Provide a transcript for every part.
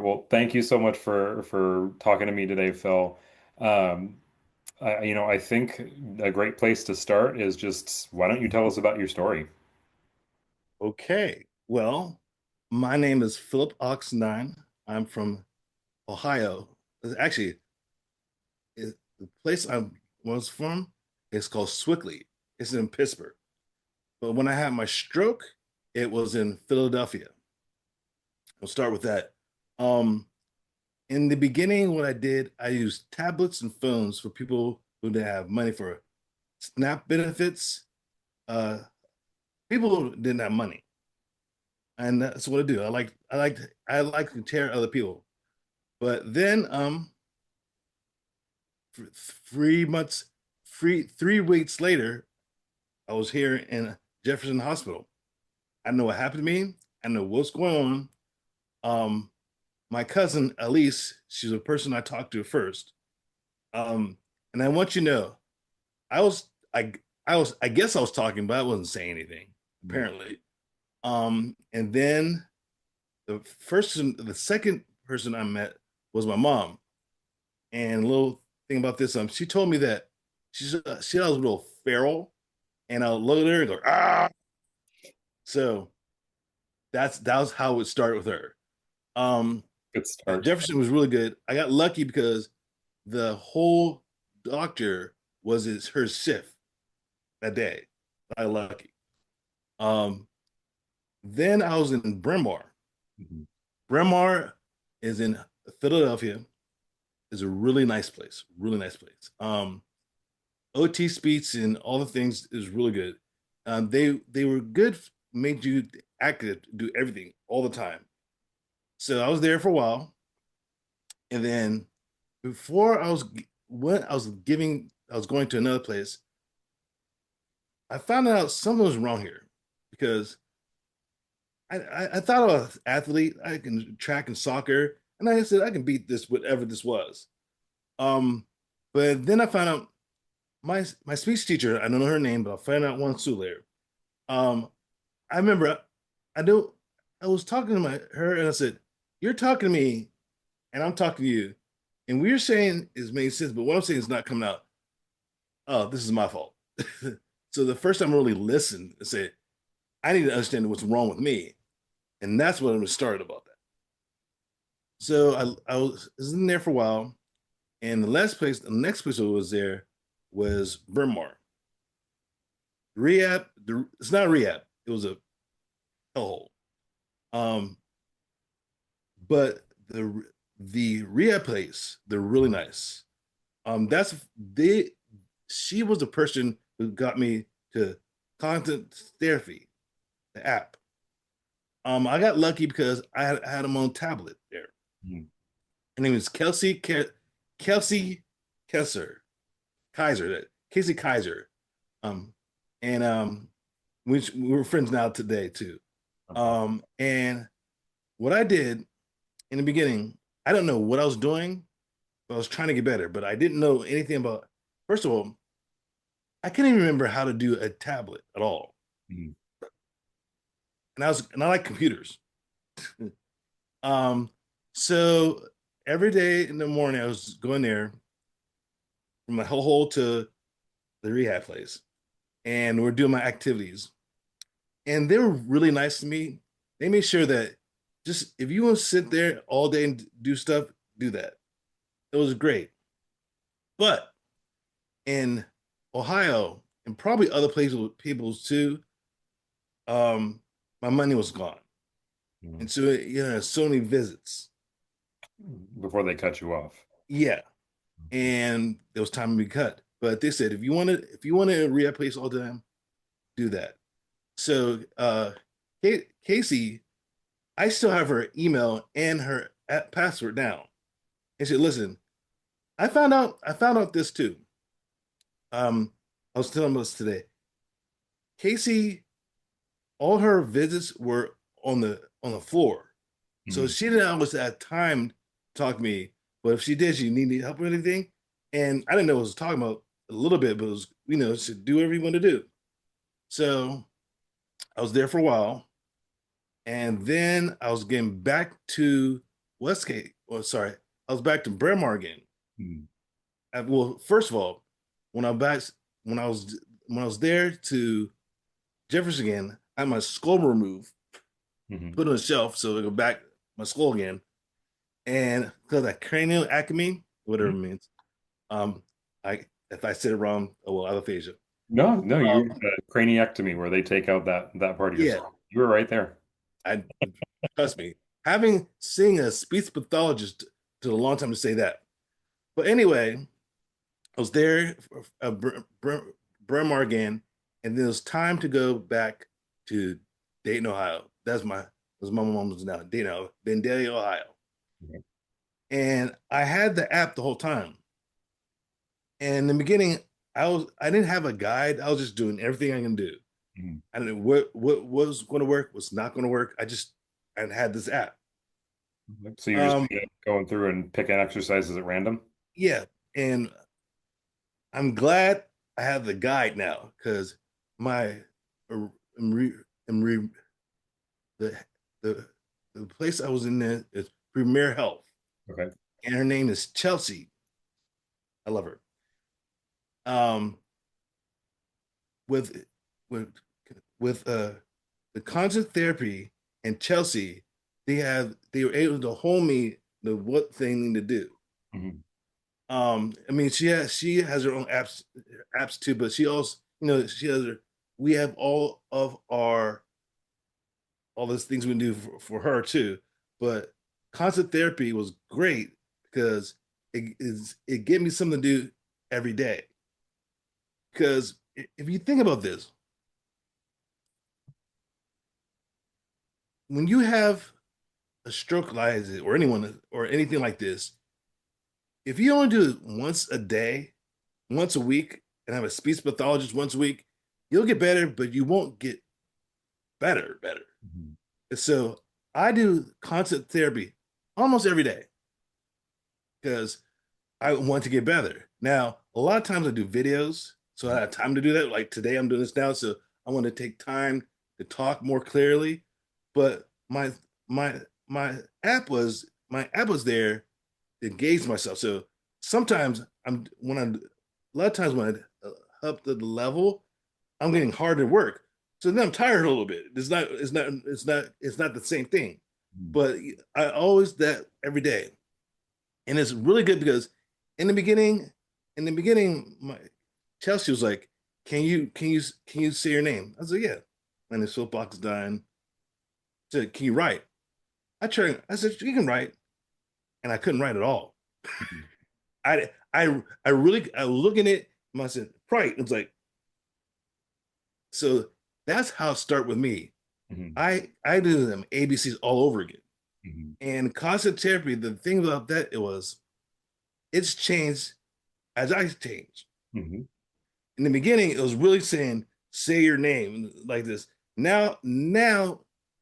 Well, thank you so much for talking to me today, Phil. Um, I think a great place to start is just why don't you tell us about your story? Okay. Well, my name is Phillip Oxendine. I'm from Ohio. Actually, the place I was from is called Swickley. It's in Pittsburgh. But when I had my stroke, it was in Philadelphia. We'll start with that. Um, in the beginning, what I did, I used tablets and phones for people who didn't have money for SNAP benefits. Uh, People who didn't have money. And that's what I do. I like to tear other people. But then for 3 months, 3 weeks later, I was here in Jefferson Hospital. I know what happened to me. I know what's going on. My cousin Elise, she's a person I talked to first. And I want you to know, I was I I guess I was talking, but I wasn't saying anything, apparently. And then the second person I met was my mom. And a little thing about this, she told me that she was a little feral, and I looked at her and go, ah. So that was how it started with her. Um, Good start. Jefferson was really good. I got lucky because the whole doctor was her shift that day. I got lucky. Um, then I was in Bryn Mawr. Mhm. Bryn Mawr is in Philadelphia. Is a really nice place. Really nice place. OT speech and all the things is really good. They were good, made you active, do everything all the time. So I was there for a while, and then before I was going to another place. I found out something was wrong here because I thought I was an athlete. I can track and soccer, and I said I can beat this whatever this was. Um, but then I found out my speech teacher. I don't know her name, but I'll find out one soon later. Um, I remember I do I was talking to her and I said, "You're talking to me, and I'm talking to you, and what you're saying is making sense, but what I'm saying is not coming out. Oh, this is my fault." So the first time I really listened and said, "I need to understand what's wrong with me," and that's when I started about that. So I was in there for a while, and the next place I was there was Bryn Mawr. Rehab, it's not rehab. It was a hellhole. Um, but the rehab place, they're really nice. That's they. She was the person who got me to content therapy, the app. I got lucky because I had them on tablet there. Mhm. Her name is Kelsey Kessler Kaiser. Casey Kaiser. Um, and we were friends now today too. Okay. And what I did in the beginning, I don't know what I was doing, but I was trying to get better. But I didn't know anything about. First of all, I can't even remember how to do a tablet at all. Mhm. And I like computers. um, so every day in the morning, I was going there from my whole hole to the rehab place, and we're doing my activities. And they were really nice to me. They made sure that just if you want to sit there all day and do stuff, do that. It was great. But in Ohio and probably other places with people too, um, my money was gone. Mhm. And so, so many visits. Before they cut you off. Yeah. And it was time to be cut. But they said if you want to rehab place all the time, do that. So Casey, I still have her email and her password down. And she said, listen, I found out this too. I was telling us today. Casey, all her visits were on the floor. So Mhm. she didn't always have time to talk to me. But if she did, she needed help with anything. And I didn't know what I was talking about a little bit, but it was, to do whatever you want to do. So I was there for a while. And then I was getting back to Westgate. Well, sorry, I was back to Bryn Mawr again. Mhm. Well, first of all, when I back when I was when I was there to Jefferson again, I had my skull removed, Mhm. put on a shelf so I go back my skull again, and because that cranial acme, whatever Mhm. it means, um, I if I said it wrong, oh well, aphasia. No, no, you Um, craniectomy where they take out that part of your yeah, skull. You were right there. I trust me. Having seen a speech pathologist took a long time to say that. But anyway, I was there for Bryn Mawr again, and then it was time to go back to Dayton, Ohio. That's my mom's now. Dayton, Ohio, Vandalia, Ohio. Okay. And I had the app the whole time. And in the beginning, I didn't have a guide. I was just doing everything I can do. Mhm. I didn't know what was going to work, what's not going to work. I had this app. So you're just Um, going through and picking exercises at random? yeah, and I'm glad I have the guide now because my uh, re, re, the the the place I was in there is Premier Health, Okay. and her name is Chelsea. I love her. Um, with with with the concept therapy and Chelsea, they were able to hold me the what they need to do. Mhm. I mean, she has her own apps too, but she also, she has her. We have all those things we can do for her too. But concept therapy was great because it gave me something to do every day. Because if you think about this, when you have a stroke like this, or anyone or anything like this, if you only do it once a day, once a week, and have a speech pathologist once a week, you'll get better, but you won't get better. Mhm. And so I do concept therapy almost every day because I want to get better. Now, a lot of times I do videos, so I have time to do that. Like today, I'm doing this now, so I want to take time to talk more clearly. But my my app was there to engage myself. So sometimes a lot of times when I up the level, I'm getting harder to work. So then I'm tired a little bit. It's not the same thing. Mhm. But I always that every day, and it's really good because in the beginning, my Chelsea was like, can you say your name?" I was like, "Yeah." My name is Phillip Oxendine. She said, "Can you write?" I tried. I said, "You can write," and I couldn't write at all. Mhm. I look at it and I said, "Right." It's like, so that's how it start with me. Mhm. I do them ABCs all over again. Mhm. And concept therapy, the thing about that it's changed as I changed. Mhm. In the beginning, it was really saying, say your name like this. Now,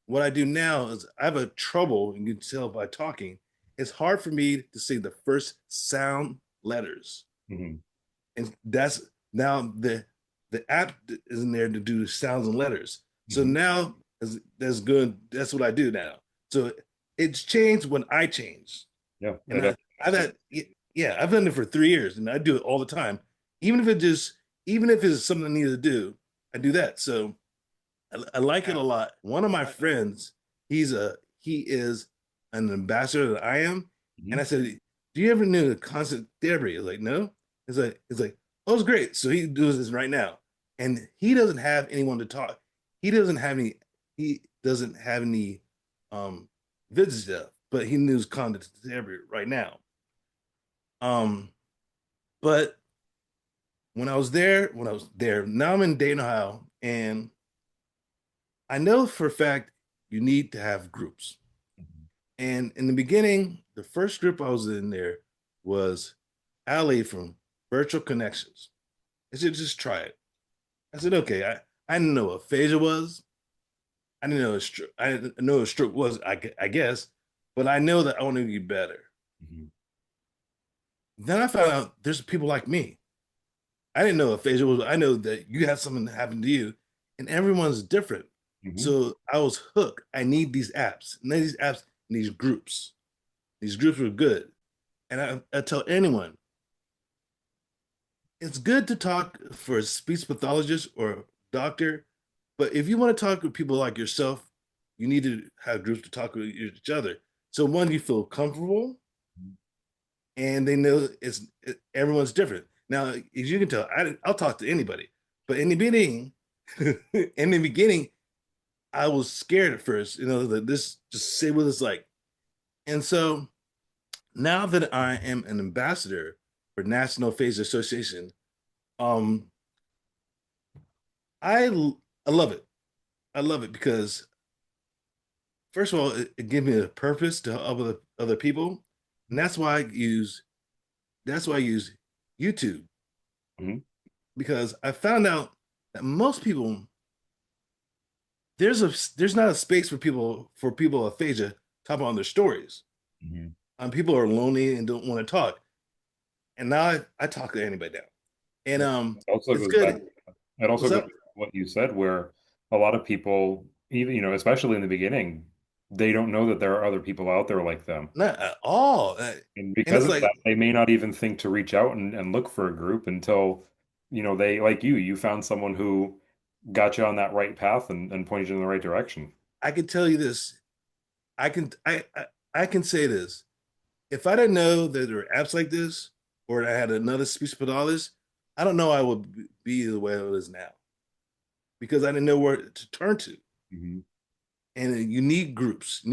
what I do now is I have a trouble, and you can tell by talking, it's hard for me to say the first sound letters. Mhm. And that's now the app is in there to do sounds and letters. So Mhm. now that's good. That's what I do now. So it's changed when I change. Yeah, And I definitely I've understand. had, yeah, I've done it for 3 years, and I do it all the time. Even if it just, even if it's something I need to do, I do that. So I like it a lot. One of my friends, he is an ambassador that I am, and Mhm. I said, "Do you ever knew the constant therapy?" He's like, "No." It's like, "Oh, it's great." So he does this right now, and he doesn't have anyone to talk. He doesn't have any. He doesn't have any um visits stuff, but he knows constant therapy right now. Um, but when I was there, now I'm in Dayton, Ohio, and I know for a fact you need to have groups. Mhm. And in the beginning, the first group I was in there was Ali from Virtual Connections. I said, just try it. I said, okay. I didn't know what aphasia was. I didn't know I didn't know what a stroke was, I guess, but I know that I want to get better. Mhm. Then I found out there's people like me. I didn't know aphasia was, I know that you have something that happened to you, and everyone's different. Mhm. So I was hooked. I need these apps, and these apps, and these groups. These groups were good. And I tell anyone, it's good to talk for a speech pathologist or doctor, but if you want to talk with people like yourself, you need to have groups to talk with each other. So one, you feel comfortable, and they know everyone's different. Now, as you can tell, I'll talk to anybody, but in the beginning, in the beginning, I was scared at first. That this just say what it's like, and so now that I am an ambassador for National Aphasia Association, um, I I love it. I love it because first of all, it gives me a purpose to help other people, and that's why I use YouTube Mhm. because I found out that most people there's not a space for people with aphasia talking on their stories. Mhm. People are lonely and don't want to talk, and now I talk to anybody now, and It also it's goes back. good. It also What's goes back up? to what you said, where a lot of people, even, especially in the beginning, they don't know that there are other people out there like them. Not at all. And And because it's of like that, they may not even think to reach out and look for a group until, they, like you found someone who got you on that right path and pointed you in the right direction. I can tell you this. I can I can say this. If I didn't know that there were apps like this, or I had another speech pathologist, I don't know I would be the way it is now because I didn't know where to turn to. Mhm. And you need groups,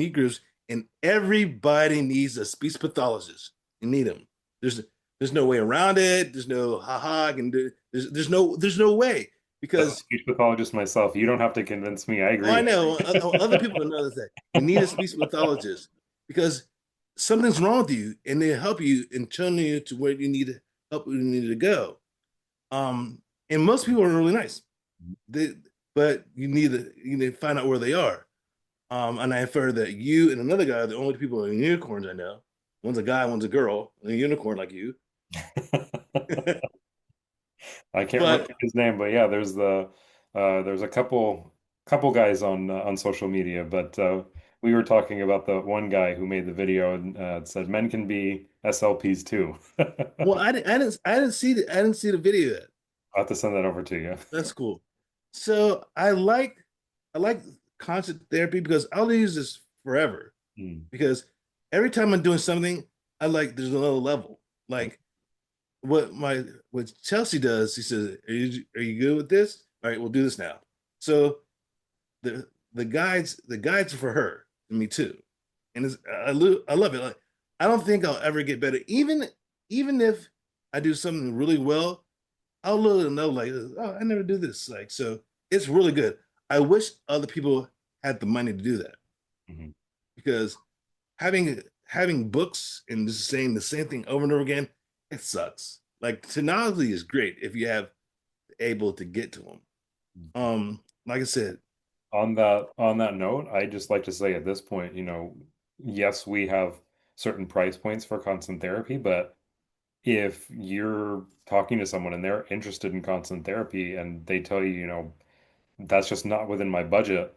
and everybody needs a speech pathologist. You need them. There's there's no way around it. There's no haha. I can do. There's no way As a because speech pathologist myself, you don't have to convince me. I oh, agree I with know other people know that you need a speech pathologist because something's wrong with you, and they help you and turn you to where you need to help you need to go. Um, and most people are really nice. you. They, but you need to find out where they are. And I've heard that you and another guy are the only people in unicorns I know. One's a guy, one's a girl, a unicorn like you. I can't remember But his name, but yeah, there's a couple guys on social media, but we were talking about the one guy who made the video and said men can be SLPs too. well, I didn't see the video yet. I'll have to send that over to you. That's cool. So I like concept therapy because I'll use this forever. Mm. Because every time I'm doing something, I like there's another level. Like what Chelsea does, he says, are you good with this? All right, we'll do this now. So the guides are for her and me too. And I love it. Like I don't think I'll ever get better. Even if I do something really well, I'll let them know like, oh, I never do this. Like so it's really good. I wish other people had the money to do that Mhm. because having books and just saying the same thing over and over again, it sucks. Like technology is great if you have able to get to them. Like I said, On that note, I just like to say at this point, yes, we have certain price points for constant therapy, but if you're talking to someone and they're interested in constant therapy and they tell you, that's just not within my budget,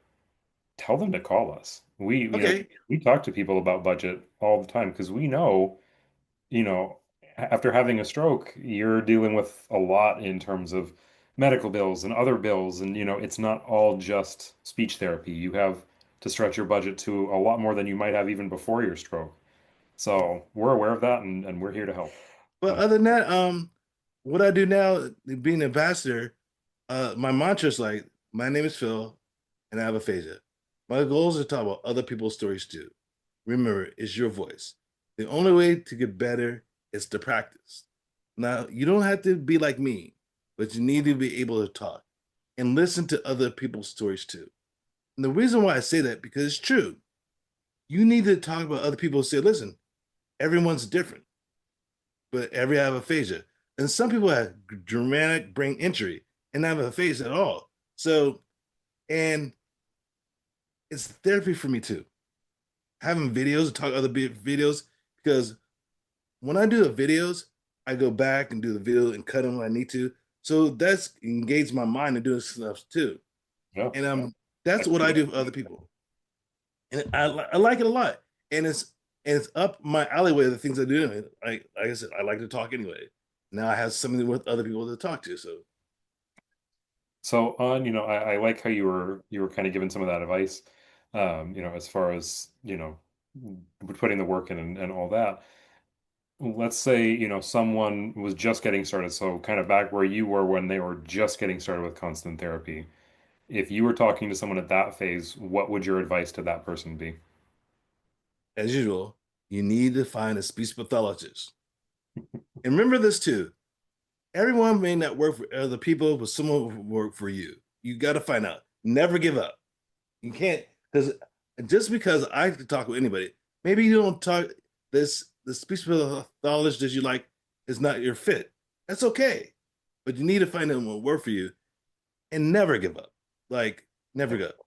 tell them to call us. okay, We talk to people about budget all the time because we know, you know, after having a stroke, you're dealing with a lot in terms of medical bills and other bills. And, it's not all just speech therapy. You have to stretch your budget to a lot more than you might have even before your stroke. So we're aware of that and we're here to help. but Uh, other than that, what I do now, being an ambassador, my mantra is like, my name is Phil, and I have aphasia. My goal is to talk about other people's stories too. Remember, it's your voice. The only way to get better is to practice. Now, you don't have to be like me, but you need to be able to talk and listen to other people's stories too. And the reason why I say that because it's true. You need to talk about other people and say, listen, everyone's different, but every have aphasia. And some people have dramatic brain injury and not have aphasia at all. So, and it's therapy for me too. Having videos, talk other videos, because when I do the videos, I go back and do the video and cut them when I need to. So that's engage my mind and doing stuff too. yeah. And that's what I do for other people. And I like it a lot. And and it's up my alleyway of the things I do. Like I said, I like to talk anyway. Now I have something with other people to talk to. So So on, I like how you were kind of given some of that advice, as far as, putting the work in and all that. Let's say, someone was just getting started, so kind of back where you were when they were just getting started with constant therapy. If you were talking to someone at that phase, what would your advice to that person be? as usual, you need to find a speech pathologist. And remember this too. Everyone may not work for other people, but someone will work for you. You got to find out. Never give up. You can't, because just because I can talk with anybody, maybe you don't talk this the speech pathologist that you like is not your fit. That's okay. But you need to find out what will work for you and never give up. Like never give up.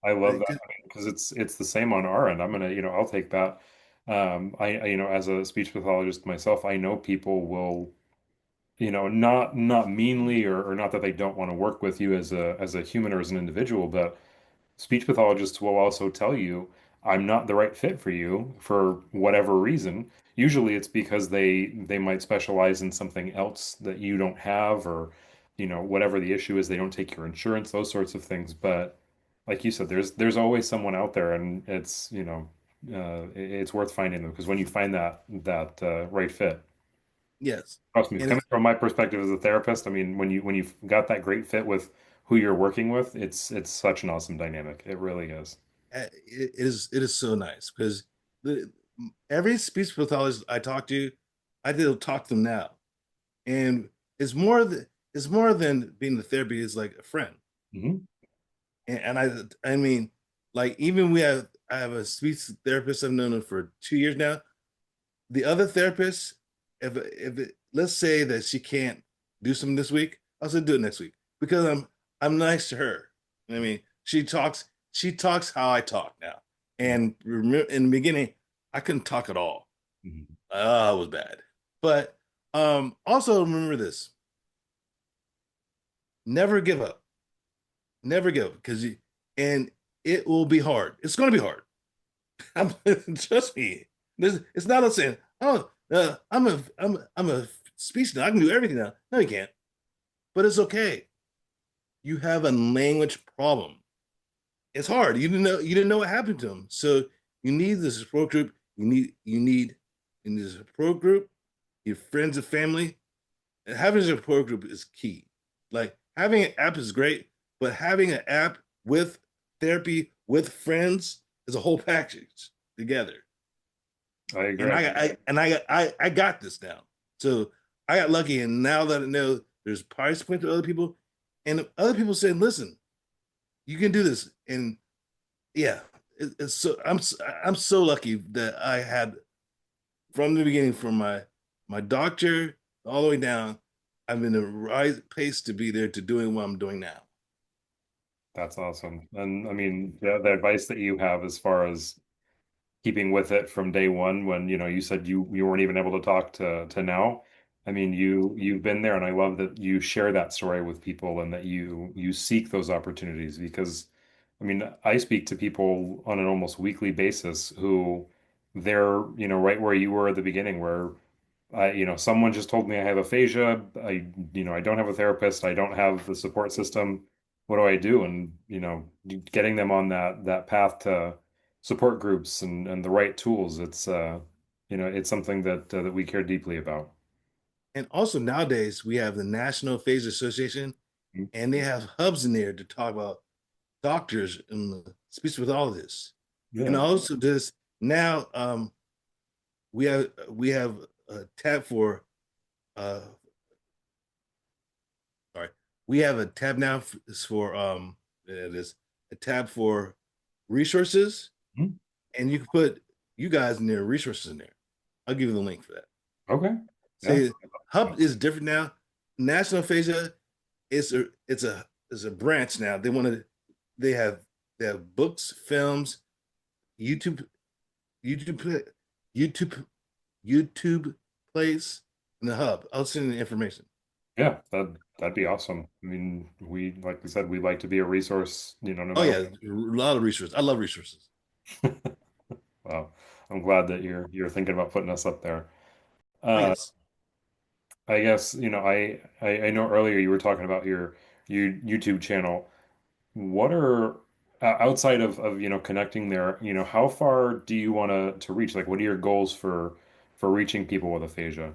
I love Like, that because it's the same on our end. I'm gonna, I'll take that. As a speech pathologist myself, I know people will, not meanly or not that they don't want to work with you as a human or as an individual, but speech pathologists will also tell you, I'm not the right fit for you for whatever reason. Usually it's because they might specialize in something else that you don't have, or, whatever the issue is, they don't take your insurance, those sorts of things. But like you said, there's always someone out there, and it's, it's worth finding them because when you find that right fit, yes. trust me, And coming from my perspective as a therapist, I mean, when you've got that great fit with who you're working with, it's such an awesome dynamic. It really is. it is so nice because the, every speech pathologist I talk to, I do talk to them now, and it's more than being the therapy. It's like a friend, Hmm. and I mean, like even I have a speech therapist I've known him for 2 years now. The other therapist, let's say that she can't do something this week, I'll say do it next week because I'm nice to her. I mean, she talks how I talk now. And remember, in the beginning, I couldn't talk at all. Hmm. It was bad. But also remember this: never give up. Never give up because and it will be hard. It's going to be hard. Trust me. It's not us saying, "Oh, I'm a speech now. I can do everything now." No, you can't. But it's okay. You have a language problem. It's hard. You didn't know what happened to him. So you need this support group. You need in this support group, your friends and family. And having a support group is key. Like having an app is great, but having an app with therapy with friends is a whole package together. I And agree. I got this now. So I got lucky, and now that I know there's price point to other people, and other people saying, "Listen, you can do this," and yeah, it's so I'm so lucky that I had from the beginning, from my doctor all the way down, I'm in the right pace to be there to doing what I'm doing now. That's awesome. And I mean, the advice that you have as far as keeping with it from day one, when you said you weren't even able to talk to now. I mean, you've been there, and I love that you share that story with people and that you seek those opportunities because I mean, I speak to people on an almost weekly basis who they're, right where you were at the beginning, where someone just told me I have aphasia. I don't have a therapist. I don't have the support system. What do I do? And, getting them on that path to support groups and the right tools, it's something that we care deeply about. And also nowadays we have the National Aphasia Association, Mm-hmm. and they have hubs in there to talk about doctors and speech pathologists. And Yeah. also this now we have a tab for uh sorry, we have a tab now for it is a tab for resources, Mhm. and you can put you guys in there resources in there. I'll give you the link for that. Okay. Yeah. Say hub is different now. National Aphasia is a branch now. They have they have books, films, YouTube, YouTube, YouTube, YouTube plays in the hub. I'll send you the information. Yeah, that'd be awesome. I mean, like we said, we like to be a resource, no Oh matter yeah, a lot of resources. I love resources. Wow. I'm glad that you're thinking about putting us up there. Oh Uh, yes. I guess, I know earlier you were talking about your YouTube channel. What are outside of connecting there, how far do you want to reach? Like, what are your goals for reaching people with aphasia?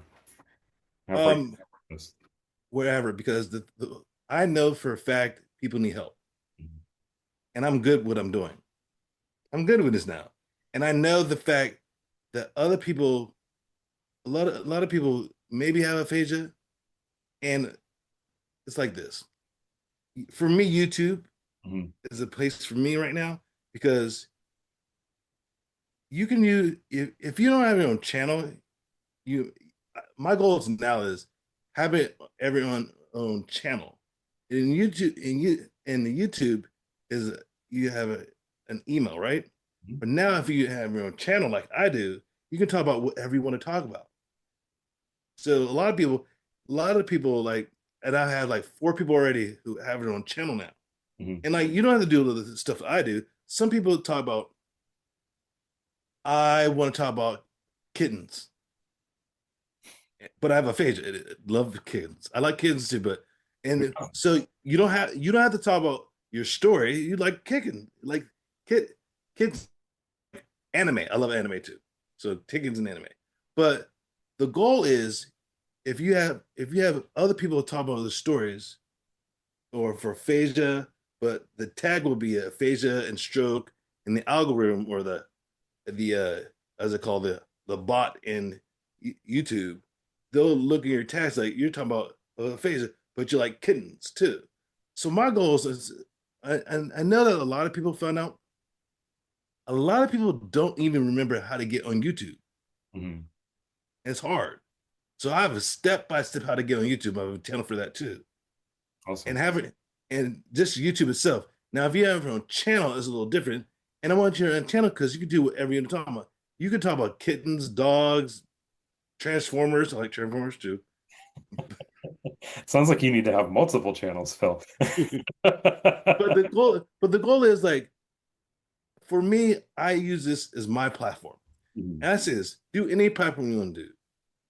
How far do Um, you want this? Wherever, because I know for a fact people need help, and I'm good with what I'm doing. I'm good with this now, and I know the fact that other people, a lot of people maybe have aphasia, and it's like this. For me, YouTube Mhm, is a place for me right now because you can use if you don't have your own channel, you my goals now is having everyone own channel. In YouTube, in the YouTube is you have an email, right? mhm, But now if you have your own channel like I do, you can talk about whatever you want to talk about. So a lot of people like, and I have like 4 people already who have their own channel now. mhm. And like you don't have to do all the stuff I do. Some people talk about I want to talk about kittens, but I have aphasia. Love kittens. I like kittens too, but and so you don't have to talk about your story. You like kicking, like kid kids anime. I love anime too. So kittens and anime. But the goal is if you have other people talk about the stories or for aphasia, but the tag will be aphasia and stroke, and the algorithm or the as I call the bot in YouTube, they'll look at your tags like you're talking about aphasia, but you like kittens too. So my goal is, I know that a lot of people found out. A lot of people don't even remember how to get on YouTube. Mhm. It's hard. So I have a step by step how to get on YouTube. I have a channel for that too, and Awesome. have it and just YouTube itself. Now, if you have your own channel, it's a little different. And I want your own channel because you can do whatever you're talking about. You can talk about kittens, dogs, Transformers. I like Transformers too. Sounds like you need to have multiple channels, Phil. But the goal is like for me, I use this as my platform. Mhm. And I say this: do any platform you want to do.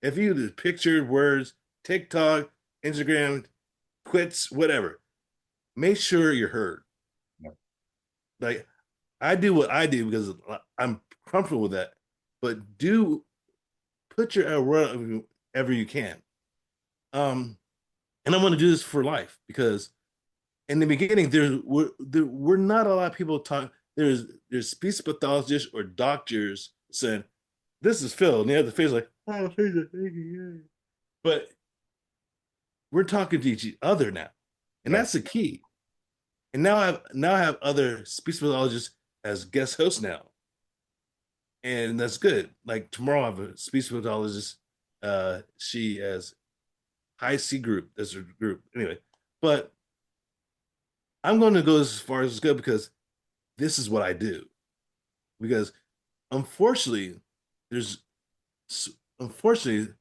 If you do pictures, words, TikTok, Instagram, quits, whatever, make sure you're heard. Yeah. Like I do what I do because I'm comfortable with that. But do put your wherever you can. Um, and I want to do this for life because in the beginning, we're not a lot of people talk. There's speech pathologists or doctors saying this is Phil, and the other face like, oh, but we're talking to each other now, and Yeah. that's the key. And now I have other speech pathologists as guest hosts now, and that's good. Like tomorrow, I have a speech pathologist. She has high C group. That's her group anyway. But I'm going to go as far as it's good because this is what I do. Because unfortunately, there's unfortunately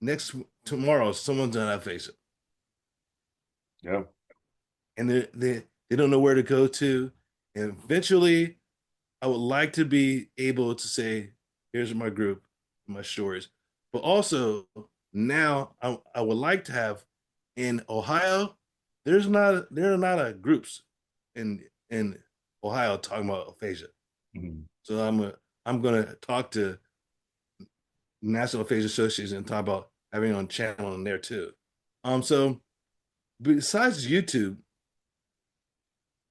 next tomorrow someone's gonna have face it, Yeah. and they don't know where to go to, and eventually, I would like to be able to say, "Here's my group, my stories," but also now I would like to have in Ohio. There are not a groups in Ohio talking about aphasia. Mhm. So I'm gonna talk to National Aphasia Association and talk about having on channel in there too. So besides YouTube,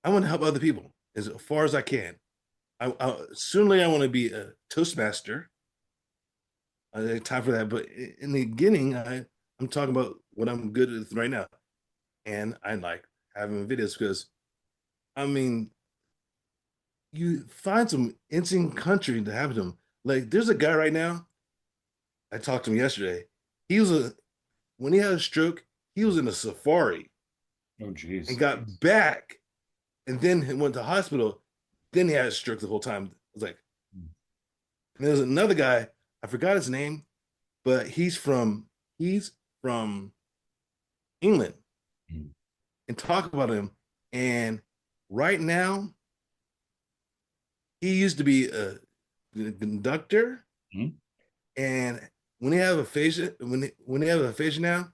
I want to help other people as far as I can. Certainly I want to be a Toastmaster. I have time for that, but in the beginning, I'm talking about what I'm good at right now, and I like having videos because I mean, you find some interesting country to have them. Like, there's a guy right now. I talked to him yesterday. He was a when he had a stroke, he was in a safari Oh, and geez. got back, and then he went to hospital. Then he had a stroke the whole time. I was like, and there's another guy. I forgot his name, but he's from England, Mhm. and talk about him. And right now, he used to be a the conductor, Mhm. and when they have aphasia now,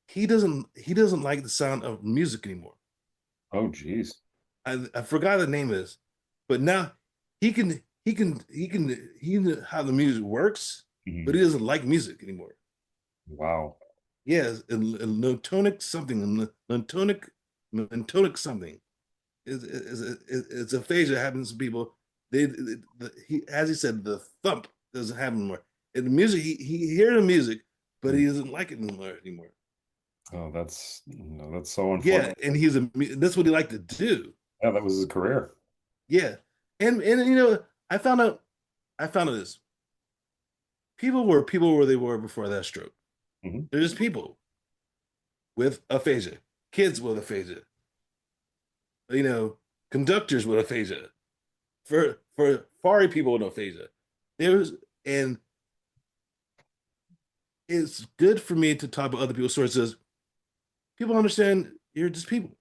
he doesn't like the sound of music anymore. Oh, geez. I forgot the name is, but now he know how the music works, but Mhm. he doesn't like music anymore. Wow. Yes, a tonic something, tonic something. It's aphasia happens to people. He, as he said, the thump doesn't happen anymore. And the music, he hears the music, but Mhm. he doesn't like it anymore. Oh, that's so Yeah, unfortunate. and that's what he liked to do. Yeah, that was his career. Yeah, and I found out this people where they were before that stroke. Mhm. They're just people with aphasia, kids with aphasia, you know, conductors with aphasia, for fari people with aphasia. There's and it's good for me to talk about other people's stories. Says people understand you're just people.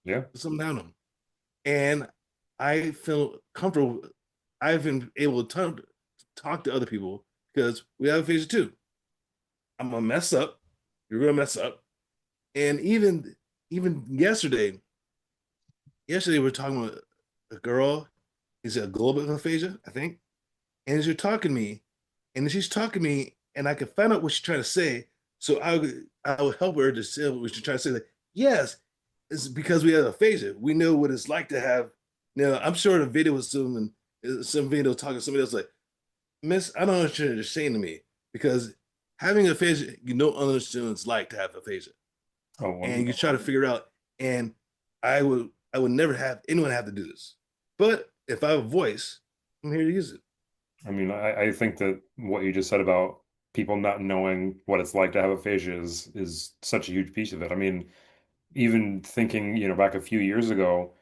Yeah. There's something down them, and I feel comfortable. I've been able to talk to other people because we have aphasia too. I'm gonna mess up. You're gonna mess up, and even yesterday we were talking with a girl. Is a global aphasia, I think. And she's talking to me, and she's talking to me, and I could find out what she's trying to say. So I would help her to say what she's trying to say. Like, yes, it's because we have aphasia. We know what it's like to have. I'm sure the video was some video talking to somebody else like, Miss, I don't understand what you're saying to me because having aphasia, you don't understand what it's like to have aphasia, Oh, and you try to figure it out. And I would never have anyone have to do this, but if I have a voice, I'm here to use it. I mean, I think that what you just said about people not knowing what it's like to have aphasia is such a huge piece of it. I mean, even thinking, back a few years ago,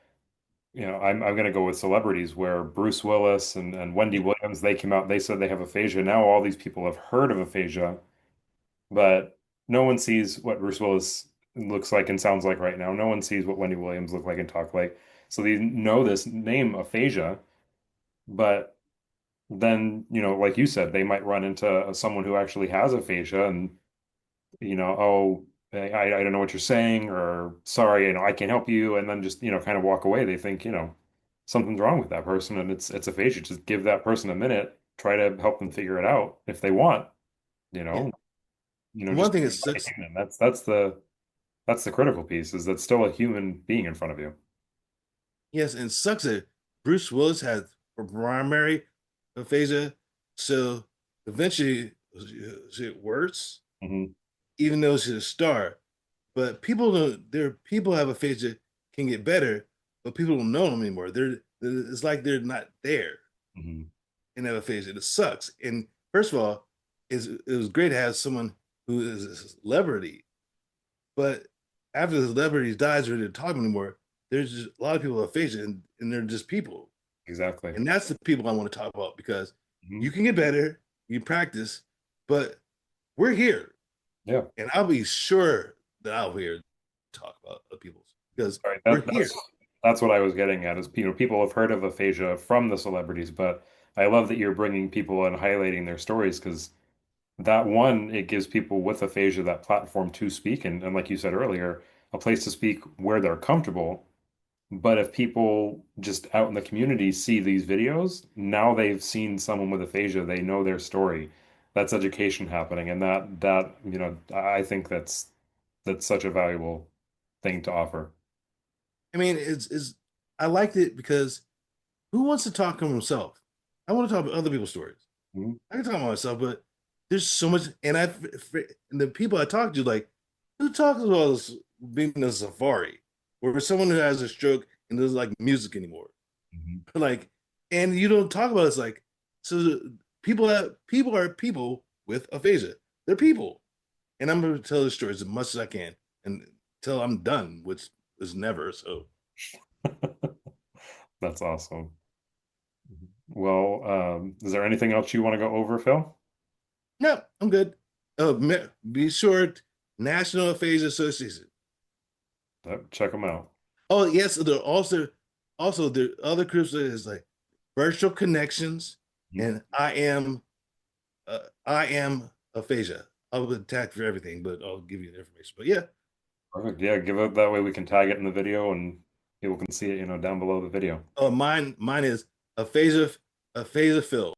I'm gonna go with celebrities where Bruce Willis and Wendy Yeah, Williams, they came out, they said they have aphasia. Now all these people have heard of aphasia, but no one sees what Bruce Willis looks like and sounds like right now. No one sees what Wendy Williams look like and talk like. So they know this name aphasia, but then, like you said, they might run into someone who actually has aphasia and, oh, I don't know what you're saying, or sorry, I can't help you, and then just, kind of walk away. They think, something's wrong with that person and it's aphasia. Just give that person a minute, try to help them figure it out if they want, you yeah. know, And one just thing treat that them like a sucks. human. That's the critical piece, is that's still a human being in front of you. Yes, and sucks that Bruce Willis had primary aphasia, so eventually she worse, Hmm. even though she's a star. But people don't. There people have aphasia can get better, but people don't know them anymore. It's like they're not there Hmm. and have aphasia. It sucks. And first of all, it was great to have someone who is a celebrity. But after the celebrity dies or they're talking anymore, there's just a lot of people with aphasia, and they're just people. Exactly. And that's the people I want to talk about because Hmm. you can get better, you practice, but we're here. Yeah. And I'll be sure that I'll be here to talk about other people's because Right. we're That, here. that's what I was getting at is, people have heard of aphasia from the celebrities, but I love that you're bringing people and highlighting their stories because that one, it gives people with aphasia that platform to speak and like you said earlier, a place to speak where they're comfortable. But if people just out in the community see these videos, now they've seen someone with aphasia, they know their story. That's education happening, and I think that's such a valuable thing to offer. I mean, it's I liked it because who wants to talk about himself? I want to talk about other people's stories. Mhm. I can talk about myself, but there's so much, and the people I talk to, like, who talks about this being in a safari, or someone who has a stroke and doesn't like music anymore, Mhm. like, and you don't talk about it, it's like, so people are people with aphasia. They're people, and I'm going to tell the stories as much as I can until I'm done, which is never. So, That's awesome. Well, is there anything else you want to go over, Phil? no, I'm good. Be sure, National Aphasia Association. Check them out. Oh yes, there also there are other groups that is like virtual connections, Mhm. and I am aphasia. I will attack for everything, but I'll give you the information. But yeah, Perfect. Yeah, give it that way we can tag it in the video and people can see it, down below the video. mine is aphasia Phil.